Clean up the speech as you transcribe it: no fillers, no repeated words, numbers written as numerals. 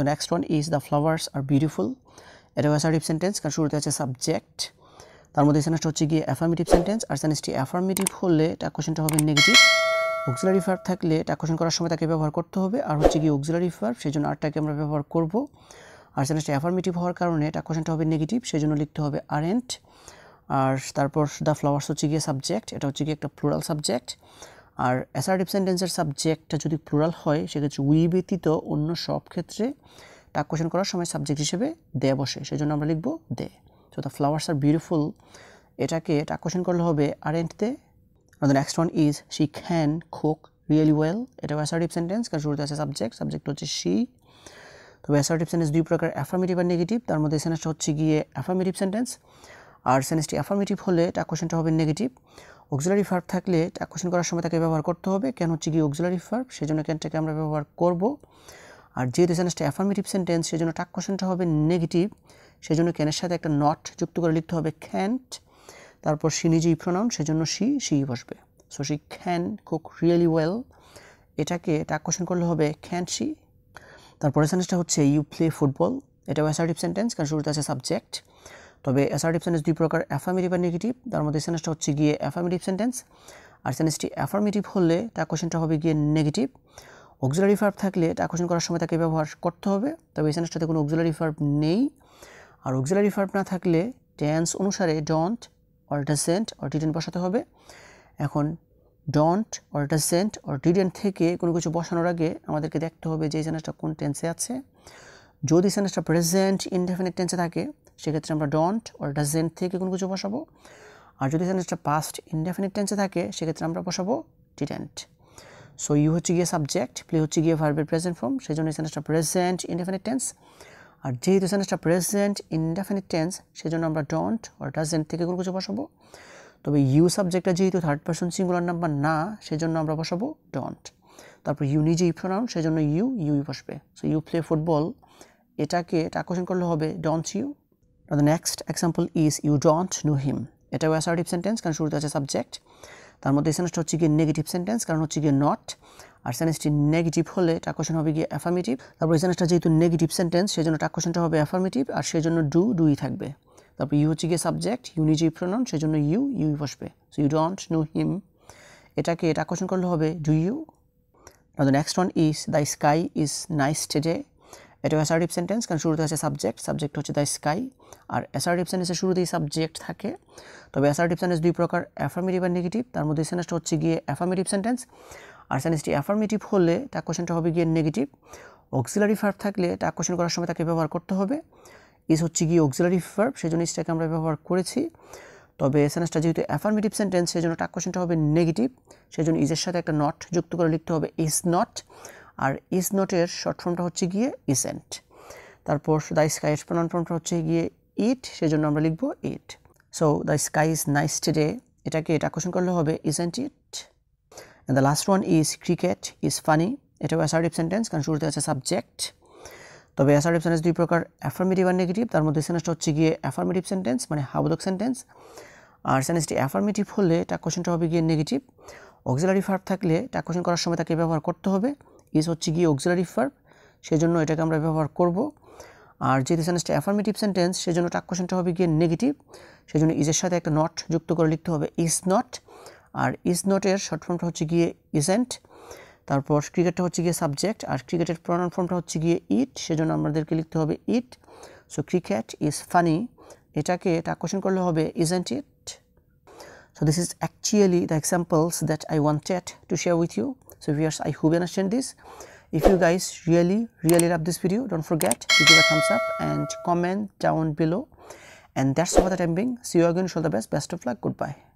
the next one is the flowers are beautiful. এটা assertive sentence, কারণ শুরুতে আছে সাবজেক্ট। তার মধ্যে সেন্টেন্সটা হচ্ছে গিয়ে অ্যাফার্মেটিভ সেন্টেন্স, আর সেন্টেন্সটি অ্যাফার্মেটিভ হলে টাক কোশ্চেনটা হবে নেগেটিভ। অক্সিলারি ভার্ব থাকলে টাক কোশ্চেন করার সময় তাকে ব্যবহার করতে হবে, আর হচ্ছে গিয়ে অক্সিলারি ভার্ব, সেজন্য আরটাকে আমরা ব্যবহার করব। আর সেন্টেন্সটা অ্যাফার্মেটিভ হওয়ার কারণে টাক কোশ্চেনটা হবে নেগেটিভ, সেজন্য লিখতে হবে আরেন্ট। আর তারপর দ্য ফ্লাওয়ার্স হচ্ছে গিয়ে সাবজেক্ট, এটা হচ্ছে গিয়ে একটা প্লুরাল সাবজেক্ট। আর অ্যাসার্টিভ সেন্টেন্সের সাবজেক্টটা যদি প্লুরাল হয় সেক্ষেত্রে উই ব্যতীত অন্য সব ক্ষেত্রে টাক কোশ্চেন করার সময় সাবজেক্ট হিসেবে দে বসে, সেজন্য আমরা লিখব they. So the flowers are beautiful, এটাকে টাক কোশ্চেন করলে হবে আরেন্ট দে। আর the next one is she can cook really well. এটা অ্যাসার্টিভ সেন্টেন্স, কারণ শুরুতে আছে সাবজেক্ট হচ্ছে শি। তবে অ্যাসার্টিভ সেন্টেন্স দুই প্রকার, অ্যাফার্মেটিভ আর নেগেটিভ। তার মধ্যে সেন্টেন্সটা হচ্ছে গিয়ে অ্যাফার্মেটিভ সেন্টেন্স, আর সেন্টেন্সটি অ্যাফার্মেটিভ হলে টাক কোশ্চেনটা হবে নেগেটিভ। অক্সিলারি ভার্ব থাকলে টাক কোশ্চেন করার সময় তাকে ব্যবহার করতে হবে, কেন হচ্ছে গিয়ে অক্সিলারি ভার্ব, সেজন্য ক্যানটাকে আমরা ব্যবহার করব। আর যেহেতু সেন্টেন্সটা অ্যাফার্মেটিভ সেন্টেন্স, সেজন্য টাক কোশ্চেনটা হবে নেগেটিভ, সেজন্য ক্যানের সাথে একটা নট যুক্ত করে লিখতে হবে ক্যান্ট। তারপর সি নিজেই প্রোনাউন, সেজন্য সি বসবে। So she can cook really well, এটাকে টাক কোশ্চেন করলে হবে ক্যান্ট শি। তারপরে সেন্টেন্সটা হচ্ছে ইউ প্লে ফুটবল। এটাও অ্যাসার্টিভ সেন্টেন্স, কারণ শুরুতে আছে সাবজেক্ট। তবে অ্যাসার্টিভ সেন্টেন্স দুই প্রকার, অ্যাফার্মেটিভ আর নেগেটিভ। তার মধ্যে সেন্টেন্সটা হচ্ছে গিয়ে অ্যাফার্মেটিভ সেন্টেন্স, আর সেন্টেন্সটি অ্যাফার্মেটিভ হলে টাক কোশ্চেনটা হবে গিয়ে নেগেটিভ। অক্সিলারি ভার্ব থাকলে টাক কোশ্চেন করার সময় তাকে ব্যবহার করতে হবে, তবে এই সেন্টেন্সটাতে কোনো অক্সিলারি ভার্ব নেই। আর অক্সিলারি ভার্ব না থাকলে টেন্স অনুসারে don't or doesn't or didn't বসাতে হবে। এখন don't or doesn't or didn't থেকে কোনো কিছু বসানোর আগে আমাদেরকে দেখতে হবে যে এই সেন্টেন্সটা কোন টেন্সে আছে। যদি সেন্টেন্সটা প্রেজেন্ট ইনডেফিনিট টেন্সে থাকে সেক্ষেত্রে আমরা ডোন্ট অর ডাজেন্ট থেকে কোনো কিছু বসাবো, আর যদি সেন্টেন্সটা পাস্ট ইনডেফিনিট টেন্সে থাকে সেক্ষেত্রে আমরা বসাবো ডিডেন্ট। সো ইউ হচ্ছে গিয়ে সাবজেক্ট, প্লে হচ্ছে গিয়ে ভার্বের প্রেজেন্ট ফর্ম, সেজন্য এই সেন্টেন্সটা প্রেজেন্ট ইনডেফিনিট টেন্স। আর যেহেতু সেন্টেন্সটা প্রেজেন্ট ইনডেফিনিট টেন্স, সেজন্য আমরা ডোন্ট অর ডাজেন্ট থেকে কোনো কিছু বসাবো। তবে ইউ সাবজেক্টটা যেহেতু থার্ড পারসন সিঙ্গুলার নাম্বার না, সেজন্য আমরা বসাবো ডোন্ট। তারপর ইউ নিজেই প্রোনাউন, সেজন্য ইউই বসবে। সো ইউ প্লে ফুটবল, এটাকে টাক কোশ্চেন করলে হবে don't you. Now the next example is you don't know him. এটাও অ্যাসার্টিভ সেন্টেন্স, কারণ শুরুতে আছে সাবজেক্ট। তার মধ্যে সেন্টেন্সটা হচ্ছে গিয়ে নেগেটিভ সেন্টেন্স, কারণ হচ্ছে গিয়ে নট। আর সেন্টেন্সটি নেগেটিভ হলে টাক কোশ্চেন হবে গিয়ে অ্যাফার্মেটিভ। তারপর এই সেন্টেন্সটা যেহেতু নেগেটিভ সেন্টেন্স, সেজন্য টাক কোশ্চেনটা হবে অ্যাফার্মেটিভ, আর সেজন্য ডুই থাকবে। তারপর ইউ হচ্ছে গিয়ে সাবজেক্ট, ইউ নিজেই প্রোনাউন, সেজন্য ইউই বসবে। So you don't know him, এটাকে টাক কোশ্চেন করলে হবে do you. Now the next one is the sky is nice today. এটা অ্যাসার্টিভ সেন্টেন্স, কারণ শুরুতে আছে সাবজেক্ট হচ্ছে দ্য স্কাই। আর অ্যাসার্টিভ সেন্টেন্সের শুরুতেই সাবজেক্ট থাকে। তবে অ্যাসার্টিভ সেন্টেন্স দুই প্রকার, অ্যাফার্মেটিভ আর নেগেটিভ। তার মধ্যে সেন্টেন্সটা হচ্ছে গিয়ে অ্যাফার্মেটিভ সেন্টেন্স, আর সেন্টেন্সটি অ্যাফার্মেটিভ হলে টাক কোশ্চেনটা হবে গিয়ে নেগেটিভ। অক্সিলারি ভার্ব থাকলে টাক কোশ্চেন করার সময় তাকে ব্যবহার করতে হবে। ইজ হচ্ছে গিয়ে অক্সিলারি ভার্ব, সেজন্য ইজটাকে আমরা ব্যবহার করেছি। তবে সেন্টেন্সটা যেহেতু অ্যাফার্মেটিভ সেন্টেন্স, সেজন্য টাক কোশ্চেনটা হবে নেগেটিভ, সেজন্য ইজের সাথে একটা নট যুক্ত করে লিখতে হবে ইজ নট। আর ইজ নটের শর্ট ফর্মটা হচ্ছে গিয়ে ইজেন্ট। তারপর দ্য স্কাইয়ের প্রনাউন ফর্মটা হচ্ছে গিয়ে ইট, সেজন্য আমরা লিখব it. So the sky is nice today, এটাকে টাক কোশ্চেন করলে হবে isn't it. And the last one is cricket is funny. এটাও অ্যাসার্টিভ সেন্টেন্স, কারণ শুরুতে আছে সাবজেক্ট। তবে অ্যাসার্টিভ সেন্টেন্স দুই প্রকার, অ্যাফার্মেটিভ আর নেগেটিভ। তার মধ্যে সেন্টেন্সটা হচ্ছে গিয়ে অ্যাফার্মেটিভ সেন্টেন্স, মানে হাবোধক সেন্টেন্স। আর সেন্টেন্সটি অ্যাফার্মেটিভ হলে টাক কোশ্চেনটা হবে গিয়ে নেগেটিভ। অক্সিলারি ভার্ব থাকলে টাক কোশ্চেন করার সময় তাকে ব্যবহার করতে হবে। ইজ হচ্ছে গিয়ে অক্সিলারি ভার্ব, সেজন্য এটাকে আমরা ব্যবহার করব। আর যেহেতু সেন্টেন্সটা অ্যাফার্মেটিভ সেন্টেন্স, সেজন্য টাক কোশ্চেনটা হবে গিয়ে নেগেটিভ, সেজন্য ইজের সাথে একটা নট যুক্ত করে লিখতে হবে ইজ নট। আর ইজ নটের শর্ট ফর্মটা হচ্ছে গিয়ে ইজেন্ট। তারপর ক্রিকেটটা হচ্ছে গিয়ে সাবজেক্ট, আর ক্রিকেটের প্রনাউন ফর্মটা হচ্ছে গিয়ে ইট, সেজন্য আমাদেরকে লিখতে হবে ইট। সো ক্রিকেট ইজ ফানি, এটাকে টাক কোশ্চেন করলে হবে isn't it. So this is actually the examples that I wanted to share with you. So viewers, I hope you understand this. If you guys really love this video, don't forget to give a thumbs up and comment down below. And that's all for the time being. See you again. All the best of luck. Goodbye.